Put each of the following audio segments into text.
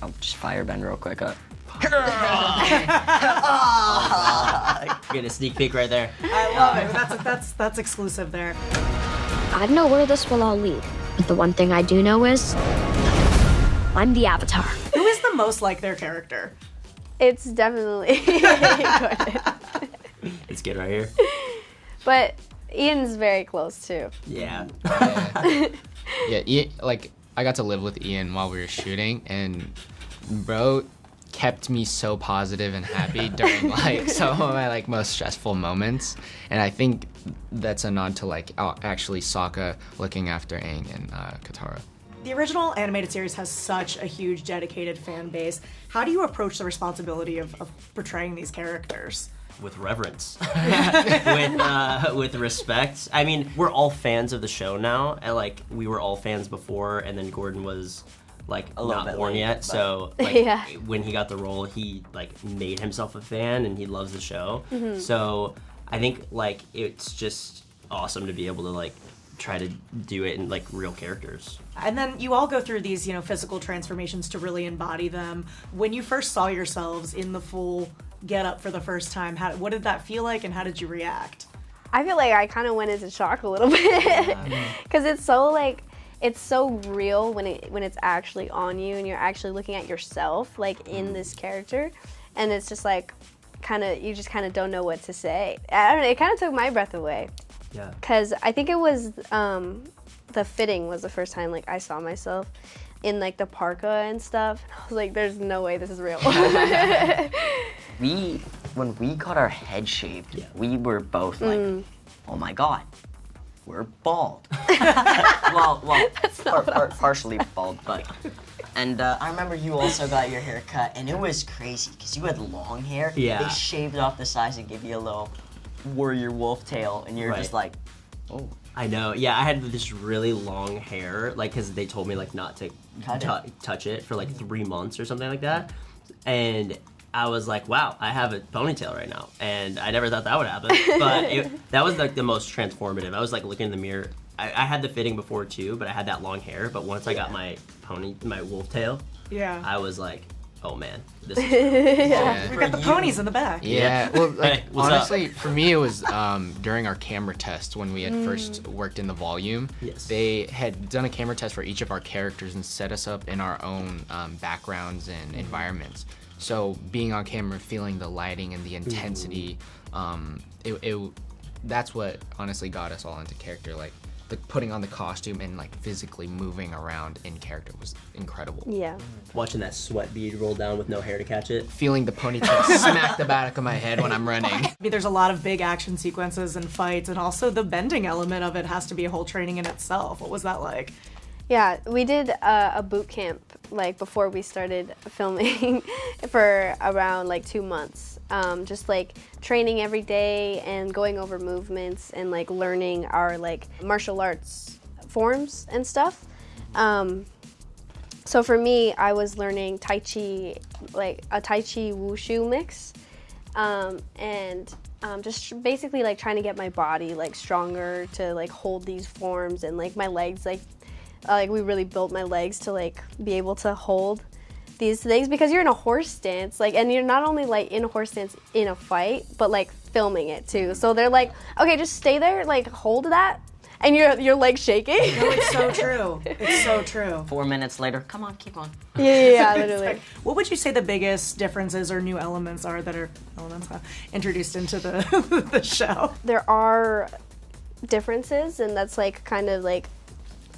I'll just firebend real quick. Get a sneak peek right there. I love it. That's exclusive there. I don't know where this will all lead, but the one thing I do know is I'm the Avatar. Who is the most like their character? It's definitely Gordon. It's good right here. But Ian's very close too. Yeah. Yeah, like I got to live with Ian while we were shooting, and bro kept me so positive and happy during like some of my like most stressful moments. And I think that's a nod to like actually Sokka looking after Aang and Katara. The original animated series has such a huge dedicated fan base. How do you approach the responsibility of portraying these characters? With reverence, with respect. I mean, we're all fans of the show now, and like we were all fans before, and then Gordon was like not born yet. So like Yeah. when he got the role, he like made himself a fan, and he loves the show. So I think like it's just awesome to be able to like try to do it in like real characters. And then you all go through these, physical transformations to really embody them. When you first saw yourselves in the full get up for the first time, what did that feel like, and how did you react? I feel like I kind of went into shock a little bit because it's so real when it's actually on you and you're actually looking at yourself like in this character, and it's just like you just don't know what to say. I don't know, it kind of took my breath away. Yeah. Because I think it was the fitting was the first time like I saw myself in like the parka and stuff. And I was like, there's no way this is real. When we got our head shaved, we were both like, oh my god, we're bald. well, partially bald, but. And I remember you also got your hair cut, and it was crazy because you had long hair. Yeah. They shaved off the sides and gave you a little warrior wolf tail, and you're just like, oh. I know. Yeah, I had this really long hair, like, because they told me like not to touch it for like 3 months or something like that, and I was like, wow, I have a ponytail right now, and I never thought that would happen. But that was like the most transformative. I was like looking in the mirror. I had the fitting before too, but I had that long hair. But once I got my wolf tail, I was like, oh man, this is We got the ponies in the back. Yeah, well, like, Hey, what's honestly, for me, it was during our camera test when we had first worked in the volume. Yes. They had done a camera test for each of our characters and set us up in our own backgrounds and environments. So being on camera, feeling the lighting and the intensity, that's what honestly got us all into character. Like, putting on the costume and like physically moving around in character was incredible. Yeah. Watching that sweat bead roll down with no hair to catch it. Feeling the ponytail smack the back of my head when I'm running. I mean, there's a lot of big action sequences and fights, and also the bending element of it has to be a whole training in itself. What was that like? Yeah, we did a boot camp like before we started filming for around like 2 months. Just like training every day and going over movements and like learning our like martial arts forms and stuff. So for me, I was learning Tai Chi, like a Tai Chi Wushu mix, and just basically like trying to get my body like stronger to like hold these forms, and like my legs like we really built my legs to like be able to hold these things, because you're in a horse stance, like, and you're not only like in a horse stance in a fight, but like filming it too. So they're like, okay, just stay there, like hold that, and your legs shaking. No, it's so true. It's so true. 4 minutes later, come on, keep on. Yeah, literally. What would you say the biggest differences or new elements are that are introduced into the the show? There are differences, and that's like kind of like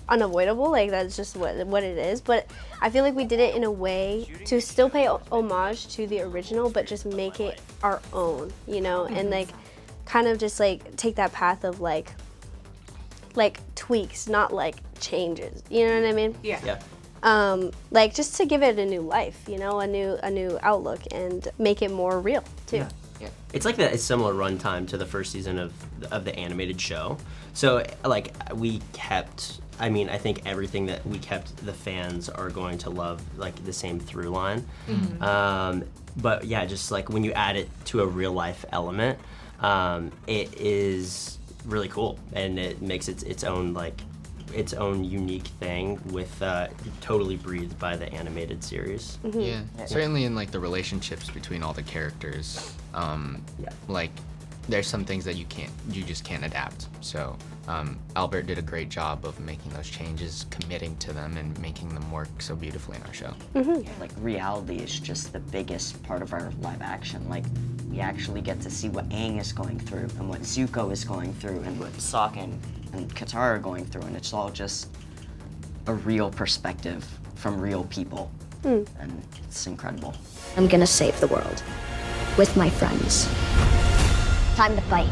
unavoidable, like that's just what it is, but I feel like we did it in a way to still pay homage to the original, but just make it our own, you know, and like kind of just like take that path of like tweaks, not like changes, you know what I mean? Yeah. Like just to give it a new life, you know, a new outlook, and make it more real too. Yeah. It's like a similar runtime to the first season of the animated show. So like we kept, I mean, I think everything that we kept, the fans are going to love, like the same through line. But yeah, just like when you add it to a real life element, it is really cool, and it makes its own like its own unique thing with totally breathed by the animated series. Yeah, certainly in like the relationships between all the characters. Like there's some things that you just can't adapt. So Albert did a great job of making those changes, committing to them, and making them work so beautifully in our show. Like reality is just the biggest part of our live action. Like we actually get to see what Aang is going through and what Zuko is going through and what Sokka and Katara are going through, and it's all just a real perspective from real people, and it's incredible. I'm gonna save the world with my friends. Time to fight.